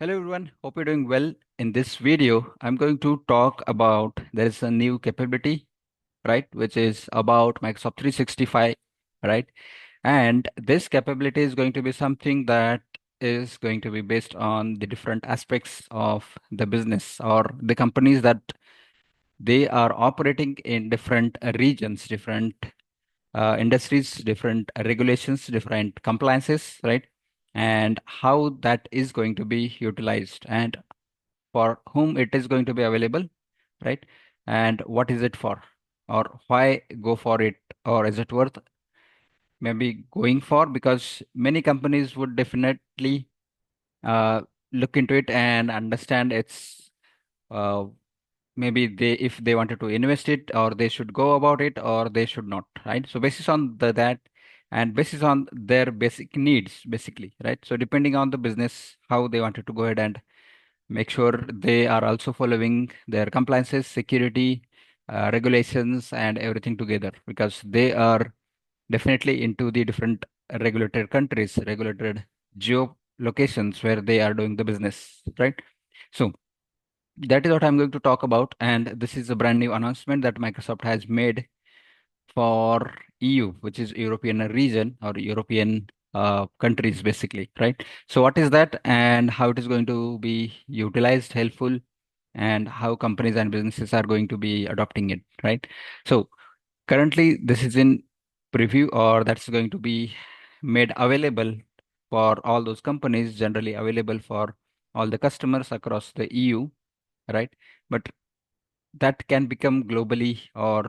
Hello everyone, hope you're doing well. In this video, I'm going to talk about there is a new capability, right, which is about Microsoft 365, right? And this capability is going to be something that is going to be based on the different aspects of the business or the companies that they are operating in different regions, different industries, different regulations, different compliances, right? And how that is going to be utilized and for whom it is going to be available, right? And what is it for? Or why go for it? Or is it worth maybe going for? Because many companies would definitely uh, look into it and understand its uh, maybe they if they wanted to invest it or they should go about it or they should not, right? So basis on that and basis on their basic needs basically, right? So depending on the business how they wanted to go ahead and make sure they are also following their compliances, security, regulations, and everything together because they are definitely into the different regulated countries, regulated geo locations where they are doing the business, right? So that is what I'm going to talk about. And this is a brand new announcement that Microsoft has made for EU, which is European region or European countries, basically, right? So, what is that, and how it is going to be utilized, helpful, and how companies and businesses are going to be adopting it, right? So, currently, this is in preview, or that's going to be made available for all those companies, generally available for all the customers across the EU, right? But that can become globally or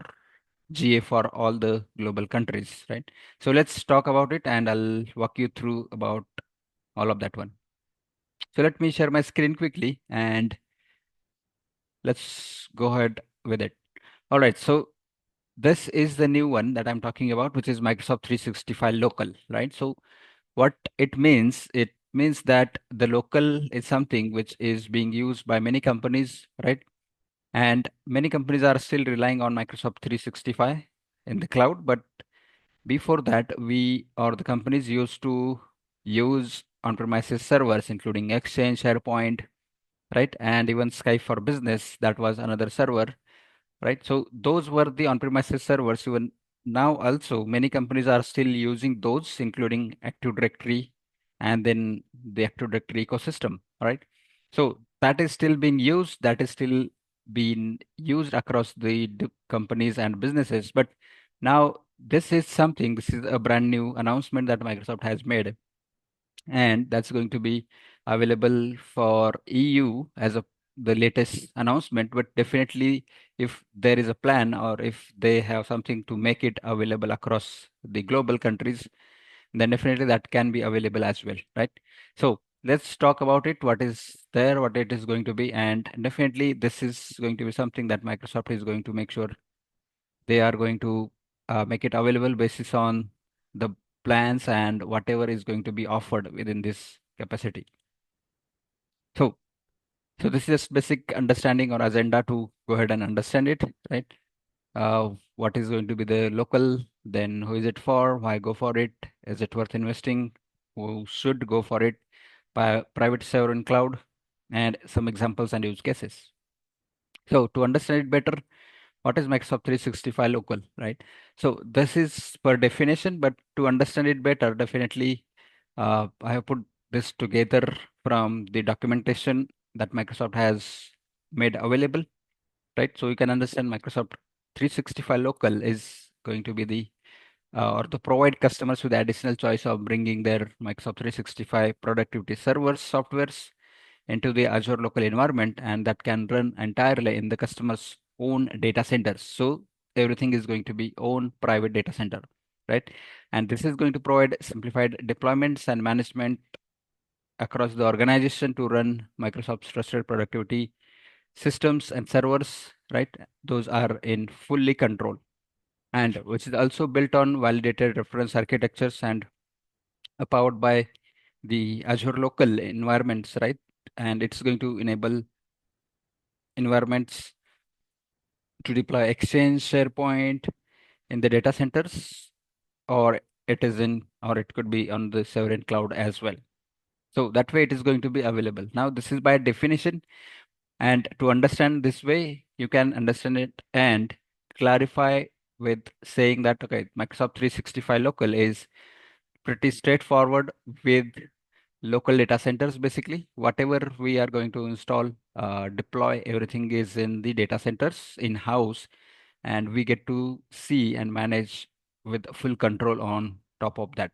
GA for all the global countries, right? So let's talk about it and I'll walk you through about all of that one. So let me share my screen quickly and let's go ahead with it. All right, so this is the new one that I'm talking about, which is Microsoft 365 Local, right? So what it means that the local is something which is being used by many companies, right? And many companies are still relying on Microsoft 365 in the cloud, but before that, we or the companies used to use on-premises servers, including Exchange, SharePoint, right? And even Skype for Business, that was another server, right? So those were the on-premises servers. Even now, also, many companies are still using those, including Active Directory and then the Active Directory ecosystem, right? So that is still being used, that is still being used across the companies and businesses. But now this is a brand new announcement that Microsoft has made and that's going to be available for EU as of the latest announcement. But definitely, if there is a plan or if they have something to make it available across the global countries, then definitely that can be available as well, right? So let's talk about it. What is there, what it is going to be, and definitely this is going to be something that Microsoft is going to make sure they are going to make it available basis on the plans and whatever is going to be offered within this capacity. So, so this is just basic understanding or agenda to go ahead and understand it, right? What is going to be the local, then who is it for, why go for it, is it worth investing, who should go for it, by private server and cloud, and some examples and use cases. So to understand it better, what is Microsoft 365 local, right? So this is per definition, but to understand it better, definitely I have put this together from the documentation that Microsoft has made available, right? So you can understand Microsoft 365 local is going to be the or to provide customers with additional choice of bringing their Microsoft 365 productivity servers softwares into the Azure local environment, and that can run entirely in the customer's own data centers. So everything is going to be own private data center, right? And this is going to provide simplified deployments and management across the organization to run Microsoft's trusted productivity systems and servers, right? Those are in fully control and which is also built on validated reference architectures and powered by the Azure local environments, right? And it's going to enable environments to deploy Exchange, SharePoint in the data centers, or it is in, or it could be on the sovereign cloud as well. So that way it is going to be available. Now this is by definition, and to understand this way, you can understand it and clarify with saying that, okay, Microsoft 365 local is pretty straightforward with local data centers. Basically, whatever we are going to install, deploy, everything is in the data centers in house, and we get to see and manage with full control on top of that,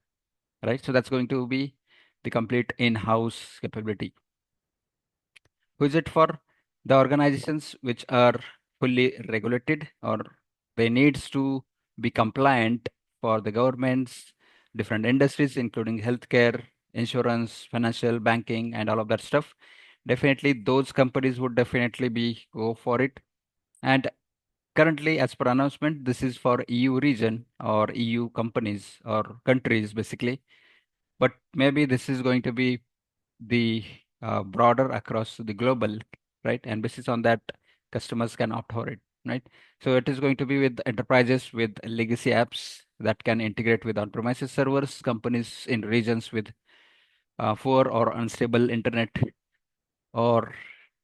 right? So that's going to be the complete in-house capability. Who is it for? The organizations which are fully regulated, or they needs to be compliant for the governments, different industries, including healthcare, insurance, financial, banking, and all of that stuff. Definitely, those companies would definitely be go for it. And currently, as per announcement, this is for EU region or EU companies or countries, basically. But maybe this is going to be the broader across the global, right? And basis on that, customers can opt for it, right? So it is going to be with enterprises with legacy apps that can integrate with on-premises servers, companies in regions with poor or unstable internet, or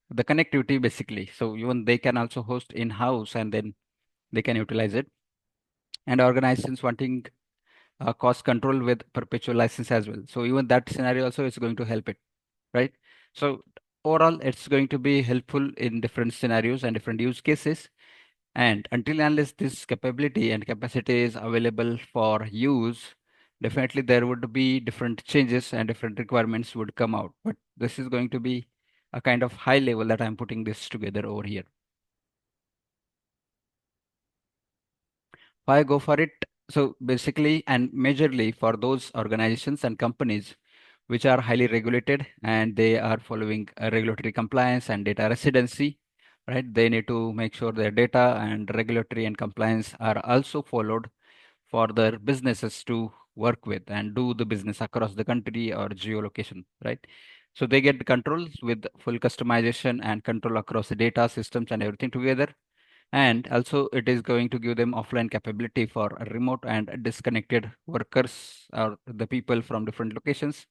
the connectivity basically. So even they can also host in-house and then they can utilize it. And organizations wanting cost control with perpetual license as well. So even that scenario also is going to help it, right? So overall, it's going to be helpful in different scenarios and different use cases. And until and unless this capability and capacity is available for use, definitely there would be different changes and different requirements would come out. But this is going to be a kind of high level that I'm putting this together over here. Why go for it? So basically and majorly for those organizations and companies which are highly regulated and they are following regulatory compliance and data residency, right? They need to make sure their data and regulatory and compliance are also followed for their businesses to work with and do the business across the country or geolocation, right? So they get controls with full customization and control across the data systems and everything together. And also it is going to give them offline capability for remote and disconnected workers or the people from different locations,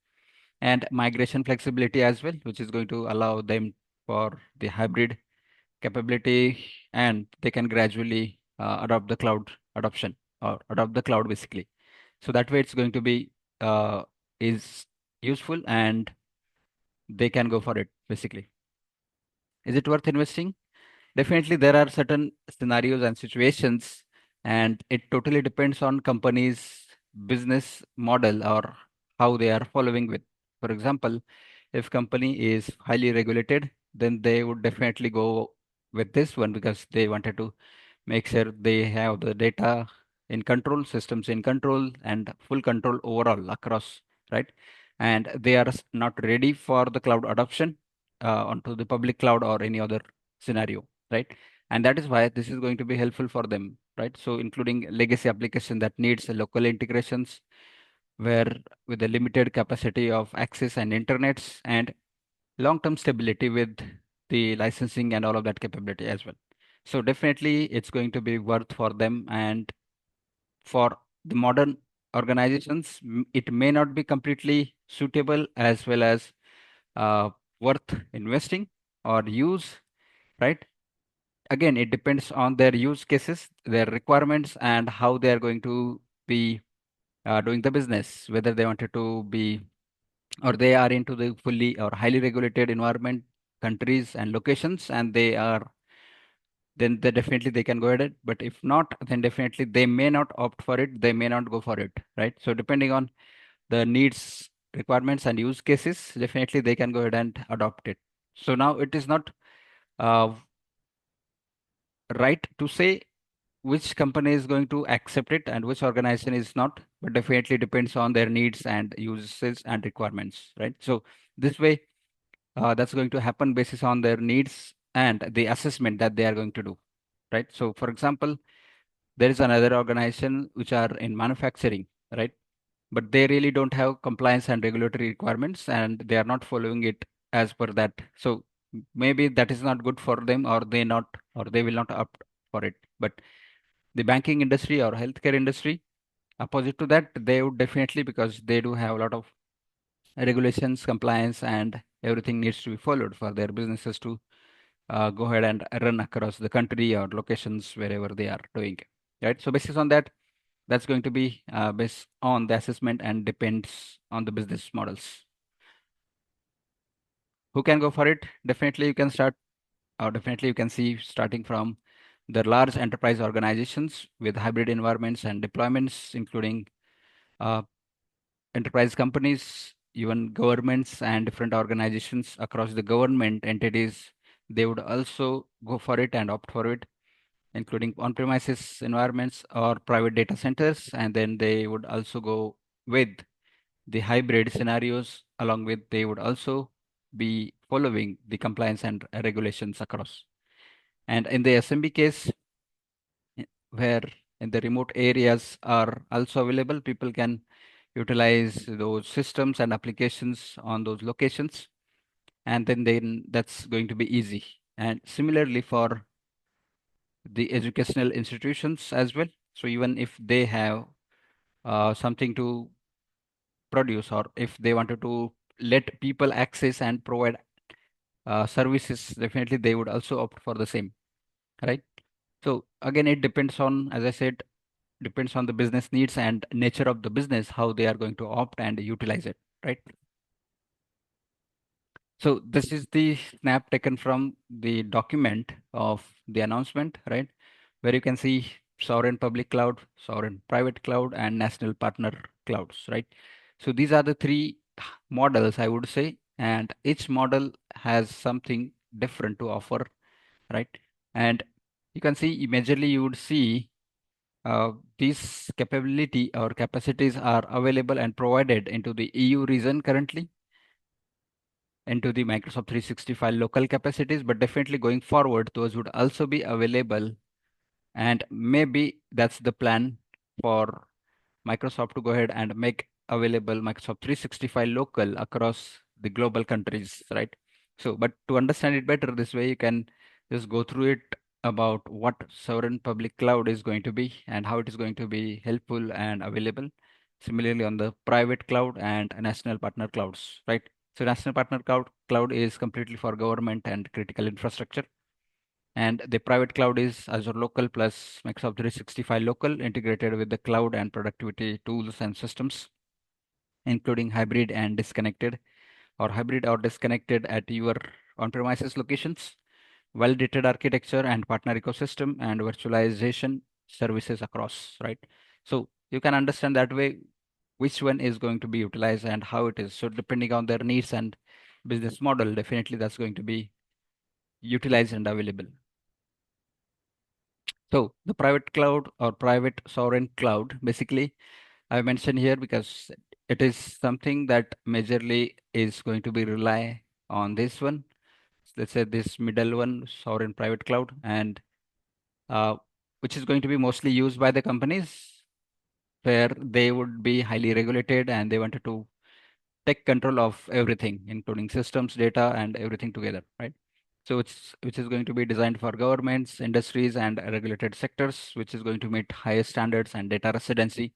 and migration flexibility as well, which is going to allow them for the hybrid capability, and they can gradually adopt the cloud adoption or adopt the cloud basically. So that way it's going to be is useful and they can go for it basically. Is it worth investing? Definitely, there are certain scenarios and situations, and it totally depends on company's business model or how they are following with. For example, if company is highly regulated, then they would definitely go with this one because they wanted to make sure they have the data in control, systems in control, and full control overall across, right? And they are not ready for the cloud adoption onto the public cloud or any other scenario, right? And that is why this is going to be helpful for them, right? So including legacy application that needs local integrations where with a limited capacity of access and internets, and long-term stability with the licensing and all of that capability as well. So definitely it's going to be worth for them, and for the modern organizations, it may not be completely suitable as well as uh, worth investing or use, right? Again, it depends on their use cases, their requirements, and how they are going to be doing the business, whether they wanted to be or they are into the fully or highly regulated environment, countries and locations, and they are, then they definitely they can go ahead. But if not, then definitely they may not opt for it. They may not go for it, right? So depending on the needs, requirements, and use cases, definitely they can go ahead and adopt it. So now it is not uh, right to say which company is going to accept it and which organization is not, but definitely depends on their needs and uses and requirements, right? So this way, that's going to happen basis on their needs and the assessment that they are going to do, right? So for example, there is another organization which are in manufacturing, right? But they really don't have compliance and regulatory requirements and they are not following it as per that. So maybe that is not good for them, or they not, or they will not opt for it. But the banking industry or healthcare industry, opposite to that, they would definitely, because they do have a lot of regulations, compliance, and everything needs to be followed for their businesses to go ahead and run across the country or locations wherever they are doing it, right? So basis on that, that's going to be based on the assessment and depends on the business models. Who can go for it? Definitely you can start, or definitely you can see starting from the large enterprise organizations with hybrid environments and deployments, including uh, enterprise companies, even governments and different organizations across the government entities. They would also go for it and opt for it, including on-premises environments or private data centers, and then they would also go with the hybrid scenarios. Along with, they would also be following the compliance and regulations across. And in the SMB case, where in the remote areas are also available, people can utilize those systems and applications on those locations, and then that's going to be easy. And similarly for the educational institutions as well. So even if they have something to produce, or if they wanted to let people access and provide services, definitely they would also opt for the same, right? So again, it depends on, as I said, depends on the business needs and nature of the business, how they are going to opt and utilize it, right? So this is the snap taken from the document of the announcement, right? Where you can see sovereign public cloud, sovereign private cloud, and national partner clouds, right? So these are the three models, I would say, and each model has something different to offer, right? And you can see majorly you would see these capability or capacities are available and provided into the EU region currently, into the Microsoft 365 local capacities, but definitely going forward, those would also be available. And maybe that's the plan for Microsoft to go ahead and make available Microsoft 365 local across the global countries, right? So, but to understand it better, this way you can just go through it about what sovereign public cloud is going to be and how it is going to be helpful and available. Similarly, on the private cloud and national partner clouds, right? So, national partner cloud is completely for government and critical infrastructure, and the private cloud is Azure Local plus Microsoft 365 Local integrated with the cloud and productivity tools and systems, including hybrid or disconnected at your on-premises locations, validated architecture and partner ecosystem, and virtualization services across, right? So you can understand that way which one is going to be utilized and how it is. So depending on their needs and business model, definitely that's going to be utilized and available. So the private cloud or private sovereign cloud, basically, I mentioned here because it is something that majorly is going to be rely on this one. Let's say this middle one, sovereign private cloud, and uh, which is going to be mostly used by the companies where they would be highly regulated and they wanted to take control of everything, including systems, data, and everything together, right? So it's which is going to be designed for governments, industries, and regulated sectors, which is going to meet highest standards and data residency,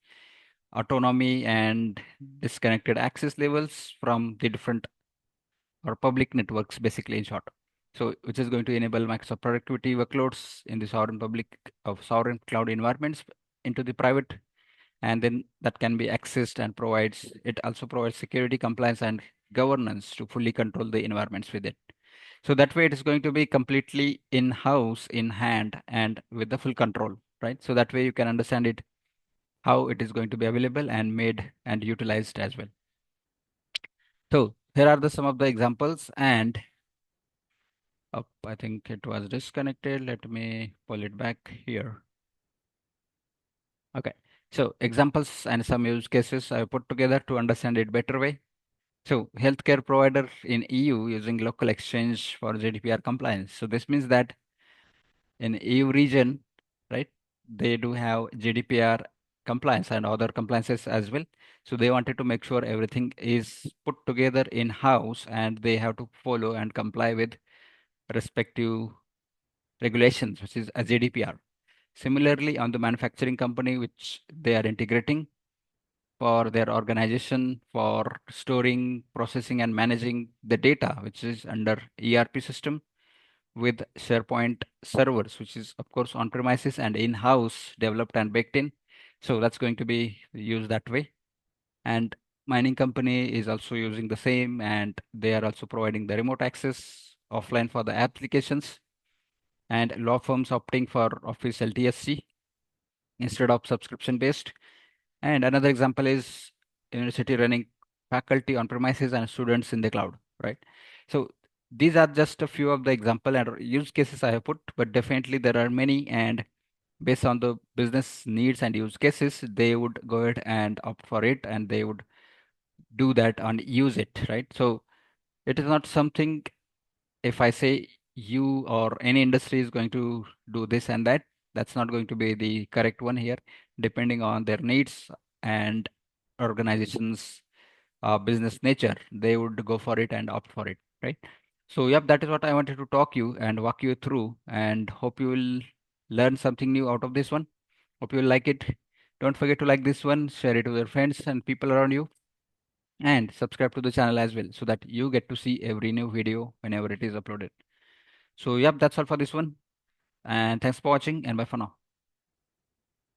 autonomy, and disconnected access levels from the different or public networks, basically in short. So which is going to enable Microsoft productivity workloads in the sovereign public of sovereign cloud environments into the private, and then that can be accessed and provides it also provides security, compliance, and governance to fully control the environments with it. So that way it is going to be completely in house, in hand, and with the full control, right? So that way you can understand it, how it is going to be available and made and utilized as well. So here are the some of the examples, and I think it was disconnected. Let me pull it back here. Okay. So examples and some use cases I put together to understand it better way. So healthcare provider in EU using local exchange for GDPR compliance. So this means that in EU region, right, they do have GDPR compliance and other compliances as well. So they wanted to make sure everything is put together in house and they have to follow and comply with respective regulations, which is a GDPR. Similarly, on the manufacturing company, which they are integrating for their organization for storing, processing, and managing the data, which is under ERP system with SharePoint servers, which is of course on premises and in-house developed and baked in. So that's going to be used that way. And mining company is also using the same, and they are also providing the remote access offline for the applications. And law firms opting for Office LTSC instead of subscription based. And another example is university running faculty on premises and students in the cloud, right? So these are just a few of the example and use cases I have put, but definitely there are many. And based on the business needs and use cases, they would go ahead and opt for it, and they would do that and use it, right? So it is not something, if I say you or any industry is going to do this and that, that's not going to be the correct one here. Depending on their needs and organizations' business nature, they would go for it and opt for it, right? So, yep, that is what I wanted to talk you and walk you through, and hope you will learn something new out of this one. Hope you will like it. Don't forget to like this one, share it with your friends and people around you, and subscribe to the channel as well so that you get to see every new video whenever it is uploaded. So, yep, that's all for this one. And thanks for watching, and bye for now.